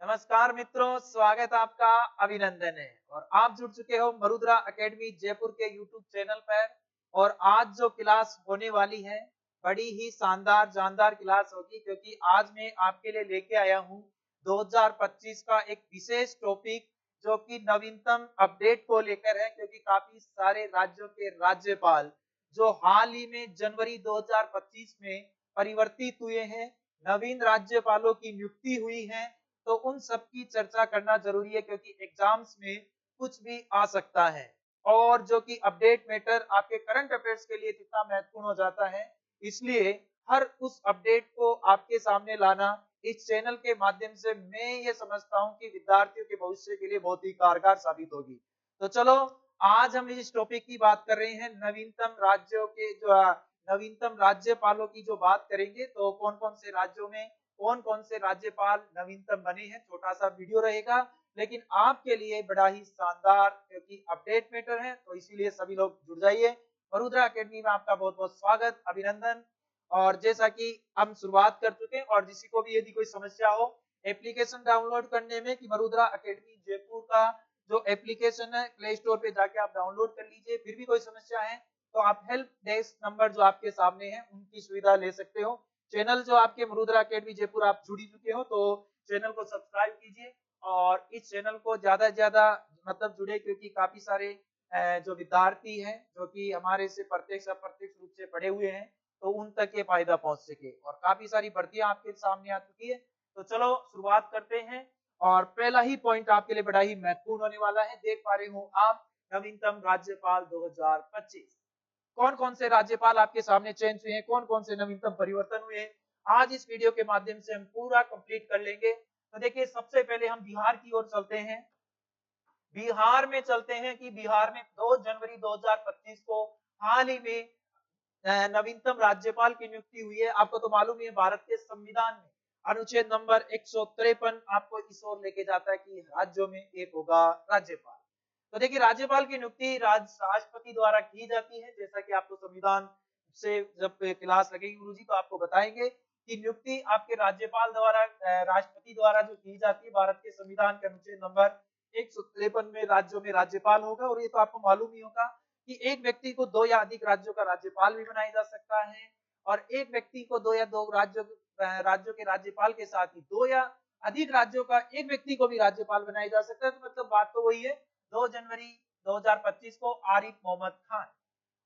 नमस्कार मित्रों, स्वागत आपका अभिनंदन है। और आप जुड़ चुके हो मरुद्रा एकेडमी जयपुर के यूट्यूब चैनल पर। और आज जो क्लास होने वाली है बड़ी ही शानदार जानदार क्लास होगी, क्योंकि आज मैं आपके लिए लेके आया हूं 2025 का एक विशेष टॉपिक जो कि नवीनतम अपडेट को लेकर है। क्योंकि काफी सारे राज्यों के राज्यपाल जो हाल ही में जनवरी 2025 में परिवर्तित हुए हैं, नवीन राज्यपालों की नियुक्ति हुई है, तो उन सब की चर्चा करना जरूरी है, क्योंकि एग्जाम्स में कुछ भी आ सकता है। और जो कि अपडेट मैटर आपके करंट अफेयर्स के लिए कितना महत्वपूर्ण हो जाता है, इसलिए हर उस अपडेट को आपके सामने लाना इस चैनल के माध्यम से मैं ये समझता हूं कि विद्यार्थियों के भविष्य के लिए बहुत ही कारगर साबित होगी। तो चलो, आज हम इस टॉपिक की बात कर रहे हैं नवीनतम राज्यों के जो नवीनतम राज्यपालों की जो बात करेंगे। तो कौन कौन से राज्यों में कौन कौन से राज्यपाल नवीनतम बने हैं, छोटा सा वीडियो रहेगा, लेकिन आपके लिए बड़ा ही शानदार, क्योंकि अपडेट मैटर है, तो इसीलिए सभी लोग जुड़ जाइए। वरुद्रा एकेडमी में आपका बहुत बहुत स्वागत, अभिनंदन। और जैसा कि हम शुरुआत कर चुके हैं, और किसी को भी यदि कोई समस्या हो एप्लीकेशन डाउनलोड करने में, कि वरुद्रा एकेडमी जयपुर का जो एप्लीकेशन है प्ले स्टोर पे जाके आप डाउनलोड कर लीजिए। फिर भी कोई समस्या है तो आप हेल्प डेस्क नंबर जो आपके सामने है उनकी सुविधा ले सकते हो। चैनल जो आपके वरुद्रा एकेडमी जयपुर आप जुड़ी चुके हो, तो चैनल को सब्सक्राइब कीजिए और इस चैनल को ज्यादा से ज्यादा मतलब जुड़े, क्योंकि काफी सारे जो विद्यार्थी हैं जो कि हमारे से प्रत्यक्ष अप्रत्यक्ष रूप से पढ़े हुए हैं, तो उन तक ये फायदा पहुंच सके। और काफी सारी भर्तियां आपके सामने आ चुकी है। तो चलो शुरुआत करते हैं। और पहला ही पॉइंट आपके लिए बड़ा ही महत्वपूर्ण होने वाला है। देख पा रहे हो आप, नवीनतम राज्यपाल 2025। कौन कौन से राज्यपाल आपके सामने चेंज हुए हैं, कौन कौन से नवीनतम परिवर्तन हुए हैं, आज इस वीडियो के माध्यम से हम पूरा कंप्लीट कर लेंगे। तो देखिए, सबसे पहले हम बिहार की ओर चलते हैं। बिहार में चलते हैं कि बिहार में 2 जनवरी 2025 को हाल ही में नवीनतम राज्यपाल की नियुक्ति हुई है। आपको तो मालूम ही है, भारत के संविधान में अनुच्छेद नंबर 153 आपको इस ओर लेके जाता है कि राज्यों में एक होगा राज्यपाल। तो देखिए, राज्यपाल की नियुक्ति राष्ट्रपति द्वारा की जाती है। जैसा कि आपको संविधान से जब क्लास लगेगी गुरुजी तो आपको बताएंगे कि नियुक्ति आपके राज्यपाल द्वारा राष्ट्रपति द्वारा जो की जाती है, भारत के संविधान के अनुच्छेद नंबर 153 में राज्यों में राज्यपाल होगा। और ये तो आपको मालूम ही होगा कि एक व्यक्ति को 2 या अधिक राज्यों का राज्यपाल भी बनाया जा सकता है, और एक व्यक्ति को 2 या 2 राज्यों के राज्यपाल के साथ ही 2 या अधिक राज्यों का एक व्यक्ति को भी राज्यपाल बनाया जा सकता है। तो मतलब बात तो वही है। 2 जनवरी 2025 को आरिफ मोहम्मद खान।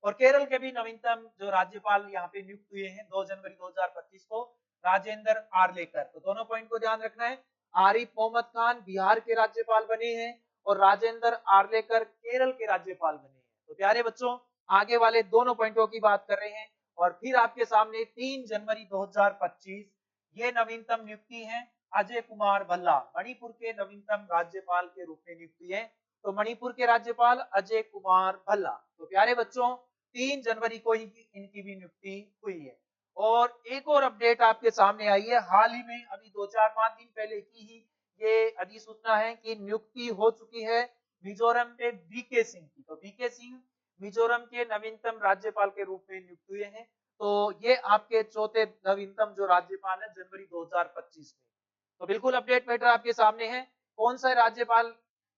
और केरल के भी नवीनतम जो राज्यपाल यहाँ पे नियुक्त हुए हैं 2 जनवरी 2025 को, राजेंद्र आर्लेकर। तो दोनों पॉइंट को ध्यान रखना है। आरिफ मोहम्मद खान बिहार के राज्यपाल बने हैं और राजेंद्र आर्लेकर केरल के राज्यपाल बने हैं। तो प्यारे बच्चों, आगे वाले दोनों पॉइंटों की बात कर रहे हैं। और फिर आपके सामने 3 जनवरी 2025 ये नवीनतम नियुक्ति है अजय कुमार भल्ला, मणिपुर के नवीनतम राज्यपाल के रूप में नियुक्ति है। तो मणिपुर के राज्यपाल अजय कुमार भल्ला। तो प्यारे बच्चों, 3 जनवरी को ही इनकी भी नियुक्ति हुई है। और एक और अपडेट आपके सामने आई है हाल ही में, अभी 2-4-5 दिन पहले की ही ये अधिसूचना है कि नियुक्ति हो चुकी है मिजोरम में बीके सिंह की। तो बीके सिंह मिजोरम के नवीनतम राज्यपाल के रूप में नियुक्त हुए हैं। तो ये आपके चौथे नवीनतम जो राज्यपाल है जनवरी 2025 में। तो बिल्कुल अपडेट मैटर आपके सामने है, कौन सा राज्यपाल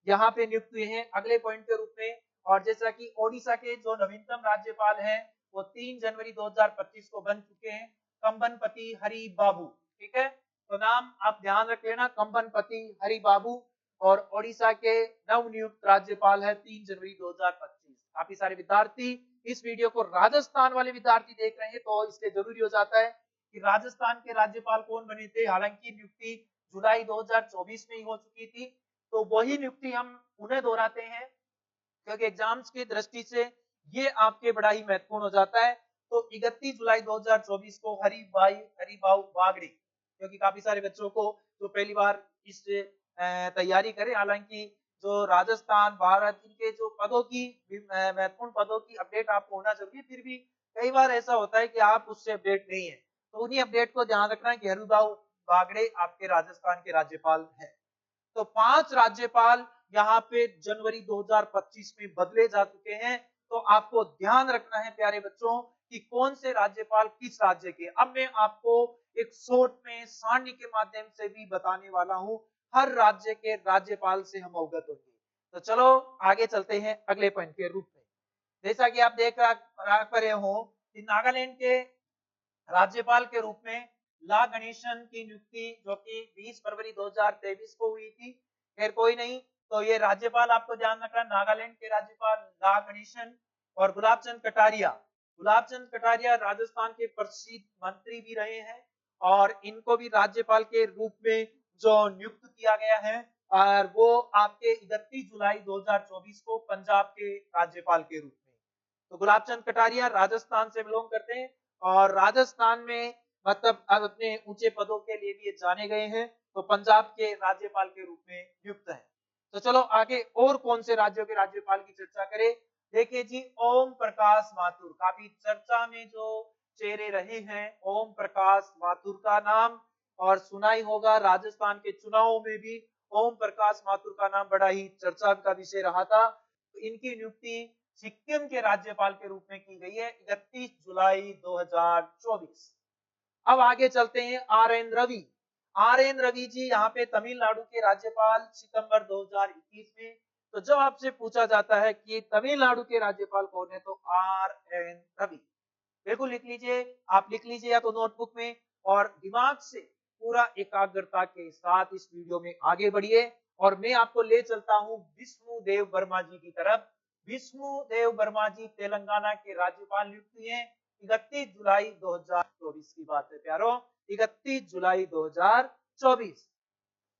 यहाँ पे नियुक्त हुए हैं अगले पॉइंट के रूप में। और जैसा कि ओडिशा के जो नवीनतम राज्यपाल हैं वो 3 जनवरी 2025 को बन चुके हैं, कंबनपति हरि बाबू। ठीक है, तो नाम आप ध्यान रख लेना, कंबनपति हरि बाबू। और ओडिशा के नवनियुक्त राज्यपाल है 3 जनवरी 2025। काफी सारे विद्यार्थी इस वीडियो को राजस्थान वाले विद्यार्थी देख रहे हैं, तो इसलिए जरूरी हो जाता है कि राजस्थान के राज्यपाल कौन बने थे। हालांकि नियुक्ति जुलाई 2024 में ही हो चुकी थी, तो वही नियुक्ति हम उन्हें दोहराते हैं, क्योंकि एग्जाम्स की दृष्टि से ये आपके बड़ा ही महत्वपूर्ण हो जाता है। तो 31 जुलाई 2024 को हरिभाऊ बागड़ी, क्योंकि काफी सारे बच्चों को जो पहली बार इस तैयारी करें, हालांकि जो राजस्थान भारत इनके जो पदों की महत्वपूर्ण पदों की अपडेट आपको होना चाहिए, फिर भी कई बार ऐसा होता है कि आप उससे अपडेट नहीं है, तो उन्हीं अपडेट को ध्यान रखना है कि हरिभाऊ बागड़े आपके राजस्थान के राज्यपाल है। तो 5 राज्यपाल यहाँ पे जनवरी 2025 में बदले जा चुके हैं। तो आपको ध्यान रखना है प्यारे बच्चों कि कौन से राज्यपाल किस राज्य के। अब मैं आपको एक शॉर्ट में सारणी के माध्यम से भी बताने वाला हूं हर राज्य के राज्यपाल से हम अवगत होंगे। तो चलो आगे चलते हैं अगले पॉइंट के रूप में। जैसा कि आप देख रहे हो कि नागालैंड के राज्यपाल के रूप में ला गणेशन की नियुक्ति जो कि 20 फरवरी 2023 को हुई थी। खैर कोई नहीं, तो ये राज्यपाल आपको ध्यान रखना, नागालैंड के राज्यपाल ला गणेशन। और गुलाब चंद कटारिया राजस्थान के प्रसिद्ध मंत्री भी रहे हैं और इनको भी राज्यपाल के रूप में जो नियुक्त किया गया है और वो आपके 31 जुलाई 2024 को पंजाब के राज्यपाल के रूप में। तो गुलाब चंद कटारिया राजस्थान से बिलोंग करते हैं और राजस्थान में मतलब अपने ऊंचे पदों के लिए भी जाने गए हैं, तो पंजाब के राज्यपाल के रूप में नियुक्त है। तो चलो आगे और कौन से राज्यों के राज्यपाल की चर्चा करें। देखिए जी, ओम प्रकाश माथुर काफी चर्चा में जो चेहरे रहे हैं, ओम प्रकाश माथुर का नाम और सुना ही होगा, राजस्थान के चुनावों में भी ओम प्रकाश माथुर का नाम बड़ा ही चर्चा का विषय रहा था। तो इनकी नियुक्ति सिक्किम के राज्यपाल के रूप में की गई है 31 जुलाई 2024। अब आगे चलते हैं आर एन रवि जी यहाँ पे तमिलनाडु के राज्यपाल सितंबर 2021 में। तो जब आपसे पूछा जाता है कि तमिलनाडु के राज्यपाल कौन है, तो आर एन रवि बिल्कुल लिख लीजिए, आप लिख लीजिए या तो नोटबुक में और दिमाग से पूरा एकाग्रता के साथ इस वीडियो में आगे बढ़िए और मैं आपको ले चलता हूं विष्णु देव वर्मा जी की तरफ। विष्णु देव वर्मा जी तेलंगाना के राज्यपाल नियुक्त हुए हैं 31 जुलाई 2024 की बात है प्यारो, 31 जुलाई 2024।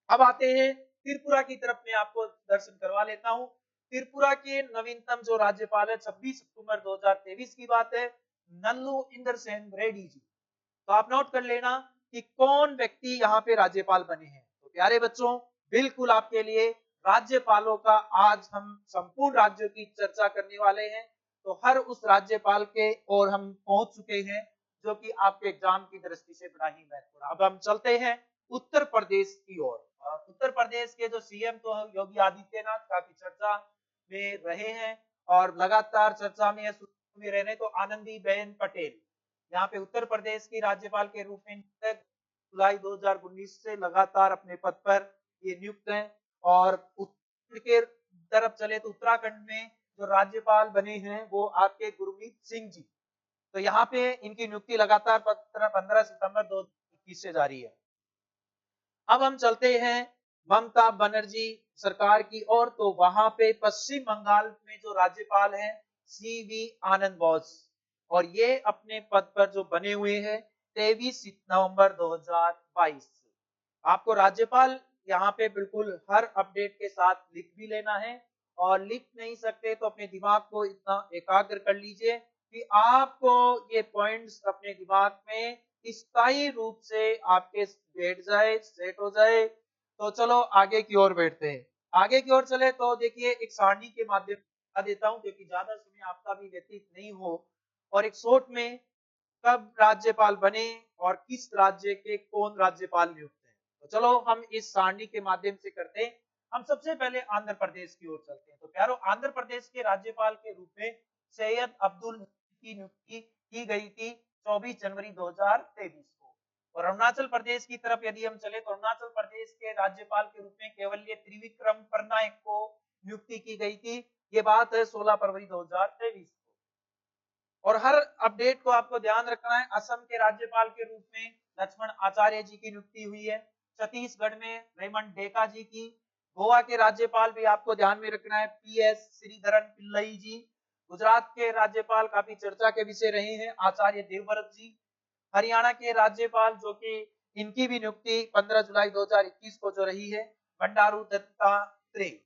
अब आते हैं त्रिपुरा की तरफ, मैं आपको दर्शन करवा लेता हूं। त्रिपुरा के नवीनतम जो राज्यपाल है 26 अक्टूबर 2023 की बात है, नल्लू इंद्र सेन रेड्डी जी। तो आप नोट कर लेना कि कौन व्यक्ति यहाँ पे राज्यपाल बने हैं। तो प्यारे बच्चों, बिल्कुल आपके लिए राज्यपालों का आज हम संपूर्ण राज्यों की चर्चा करने वाले हैं। तो हर उस राज्यपाल के और हम पहुंच चुके हैं जो कि आपके एग्जाम की दृष्टि से बड़ा ही महत्वपूर्ण। अब हम चलते हैं उत्तर प्रदेश की ओर। उत्तर प्रदेश के जो सीएम तो योगी आदित्यनाथ काफी चर्चा में रहे हैं और लगातार चर्चा में रहने, तो आनंदीबेन पटेल यहाँ पे उत्तर प्रदेश की राज्यपाल के रूप में जुलाई 2019 से लगातार अपने पद पर ये नियुक्त हैं। और उत्तर के तरफ चले तो उत्तराखंड में जो राज्यपाल बने हैं वो आपके गुरमीत सिंह जी। तो यहाँ पे इनकी नियुक्ति लगातार 15 सितंबर 2021 से जारी है। अब हम चलते हैं ममता बनर्जी सरकार की ओर। तो वहां पे पश्चिम बंगाल में जो राज्यपाल हैं सीवी आनंद बोस और ये अपने पद पर जो बने हुए हैं 23 नवंबर 2022। आपको राज्यपाल यहाँ पे बिल्कुल हर अपडेट के साथ लिख भी लेना है और लिख नहीं सकते तो अपने दिमाग को इतना एकाग्र कर लीजिए कि आपको ये पॉइंट्स अपने दिमाग में स्थायी रूप से आपके बैठ जाए, सेट हो जाए। तो चलो आगे की ओर बैठते हैं। आगे की ओर चले तो देखिए एक सारणी के माध्यम बता देता हूँ क्योंकि ज्यादा समय आपका भी व्यतीत नहीं हो, और एक शॉर्ट में कब राज्यपाल बने और किस राज्य के कौन राज्यपाल नियुक्त है। तो चलो हम इस सारणी के माध्यम से करते हैं। हम सबसे पहले आंध्र प्रदेश की ओर चलते हैं। तो प्यारो, आंध्र प्रदेश के राज्यपाल के रूप में सैयद अब्दुल की नियुक्ति की गई थी 24 जनवरी 2023 को। और अरुणाचल प्रदेश की तरफ यदि हम चले तो अरुणाचल प्रदेश के राज्यपाल के रूप में केवल्य त्रिविक्रम पटनायक को नियुक्ति की गई थी। ये बात है 16 फरवरी 2023 को। और हर अपडेट को आपको ध्यान रखना है। असम के राज्यपाल के रूप में लक्ष्मण आचार्य जी की नियुक्ति हुई है। छत्तीसगढ़ में रेमंड डेका जी की। गोवा के राज्यपाल भी आपको ध्यान में रखना है, पीएस श्रीधरन पिल्लई जी। गुजरात के राज्यपाल काफी चर्चा के विषय रहे हैं, आचार्य देवव्रत जी। हरियाणा के राज्यपाल जो कि इनकी भी नियुक्ति 15 जुलाई 2021 को जो रही है, बंडारू दत्तात्रेय।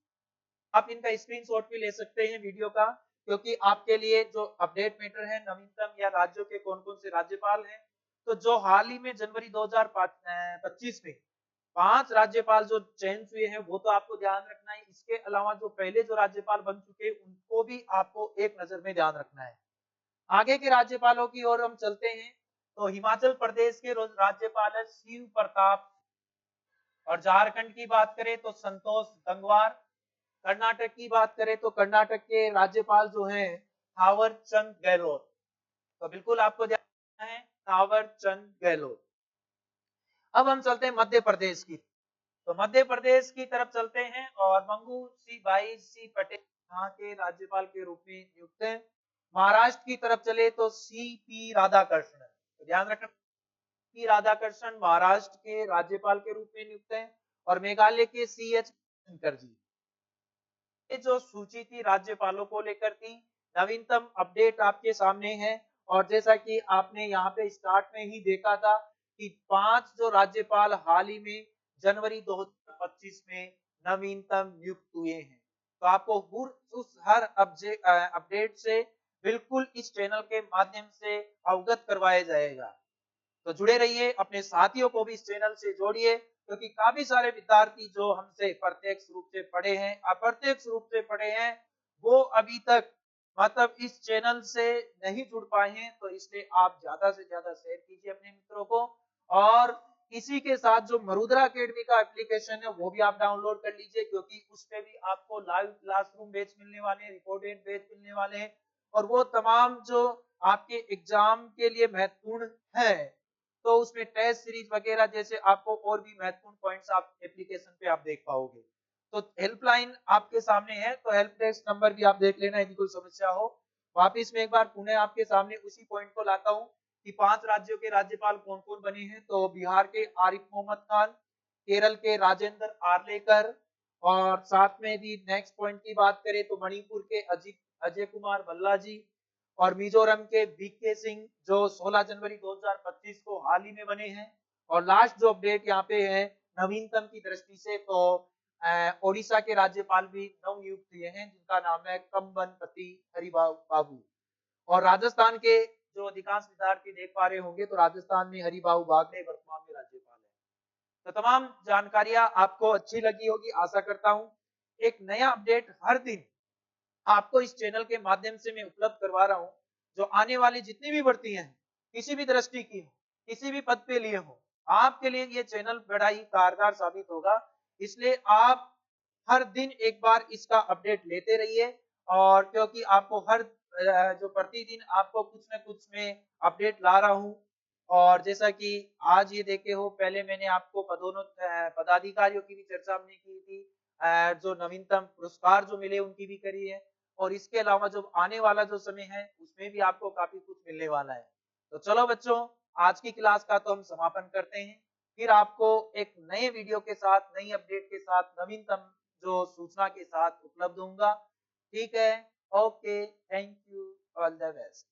आप इनका स्क्रीनशॉट भी ले सकते हैं वीडियो का, क्योंकि आपके लिए जो अपडेट मैटर है नवीनतम या राज्यों के कौन कौन से राज्यपाल हैं। तो जो हाल ही में जनवरी 2025 में 5 राज्यपाल जो चयन हुए हैं वो तो आपको ध्यान रखना है। इसके अलावा जो पहले जो राज्यपाल बन चुके हैं उनको भी आपको एक नजर में ध्यान रखना है। आगे के राज्यपालों की ओर हम चलते हैं। तो हिमाचल प्रदेश के राज्यपाल है शिव प्रताप, और झारखंड की बात करें तो संतोष गंगवार। कर्नाटक की बात करें तो कर्नाटक के राज्यपाल जो हैं थावर चंद गहलोत। तो बिल्कुल आपको ध्यान रखना है थावर चंद गहलोत। अब हम चलते हैं मध्य प्रदेश की। तो मध्य प्रदेश की तरफ चलते हैं और मंगू सी भाई सी पटेल यहाँ के राज्यपाल के रूप में नियुक्त है। महाराष्ट्र की तरफ चले तो सीपी राधाकृष्णन, तो ध्यान रखना पी राधाकृष्णन महाराष्ट्र के राज्यपाल के रूप में नियुक्त है। और मेघालय के सीएच शंकर जी। ये जो सूची थी राज्यपालों को लेकर थी, नवीनतम अपडेट आपके सामने है। और जैसा कि आपने यहाँ पे स्टार्ट में ही देखा था कि 5 जो राज्यपाल हाल ही में जनवरी 2025 में नवीनतम नियुक्त हुए हैं। तो आपको उस हर अपडेट से बिल्कुल इस चैनल के माध्यम से अवगत करवाया जाएगा। तो जुड़े रहिए, अपने साथियों को भी इस चैनल से जोड़िए, क्योंकि काफी सारे विद्यार्थी जो हमसे प्रत्यक्ष रूप से पढ़े हैं, अप्रत्यक्ष रूप से पढ़े हैं, वो अभी तक मतलब इस चैनल से नहीं जुड़ पाए हैं। तो इसलिए आप ज्यादा से ज्यादा शेयर कीजिए अपने मित्रों को। और इसी के साथ जो मरुद्रा अकेडमी का एप्लीकेशन है वो भी आप डाउनलोड कर लीजिए, क्योंकि उस पे भी आपको लाइव क्लासरूम बैच मिलने वाले हैं, रिकॉर्डेड बैच मिलने वाले हैं। और वो तमाम जो आपके एग्जाम के लिए महत्वपूर्ण है, तो उसमें टेस्ट सीरीज वगैरह जैसे आपको और भी महत्वपूर्ण पॉइंट्स आप एप्लीकेशन पे आप देख पाओगे। तो हेल्पलाइन आपके सामने है, तो हेल्प डेस्क नंबर भी आप देख लेना यदि कोई समस्या हो। वापिस में एक बार पुनः आपके सामने उसी पॉइंट को लाता हूं कि 5 राज्यों के राज्यपाल कौन कौन बने हैं। तो बिहार के आरिफ मोहम्मद खान, केरल के राजेंद्र आर्लेकर, और साथ में यदि नेक्स्ट पॉइंट की बात करें तो मणिपुर के अजय कुमार भल्ला जी, और मिजोरम के बीके सिंह जो 16 जनवरी 2025 को हाल ही में बने हैं। और लास्ट जो अपडेट यहाँ पे है नवीनतम की दृष्टि से, तो ओडिशा के राज्यपाल भी नवनियुक्त हुए हैं, जिनका नाम है कंबनपति हरिबाबू। और राजस्थान के जो अधिकांश विद्यार्थी देख पा रहे होंगे, तो राजस्थान में हरिबाबू बागड़े वर्तमान में राज्यपाल है। तो तमाम जानकारियां आपको अच्छी लगी होगी, आशा करता हूं। एक नया अपडेट हर दिन आपको इस चैनल के माध्यम से मैं उपलब्ध करवा रहा हूं। जो आने वाली जितनी भी भर्ती हैं, किसी भी दृष्टि की हो, किसी भी पद पे लिए हो, आपके लिए ये चैनल बड़ा ही कारगर साबित होगा। इसलिए आप हर दिन एक बार इसका अपडेट लेते रहिए। और क्योंकि आपको हर जो प्रतिदिन आपको कुछ न कुछ में अपडेट ला रहा हूं। और जैसा कि आज ये देखे हो, पहले मैंने आपको पदाधिकारियों की भी चर्चा हमने की थी, जो नवीनतम पुरस्कार जो मिले उनकी भी करी है। और इसके अलावा जो आने वाला जो समय है उसमें भी आपको काफी कुछ मिलने वाला है। तो चलो बच्चों, आज की क्लास का तो हम समापन करते हैं। फिर आपको एक नए वीडियो के साथ, नई अपडेट के साथ, नवीनतम जो सूचना के साथ उपलब्ध होऊंगा। ठीक है, okay, thank you, all the best.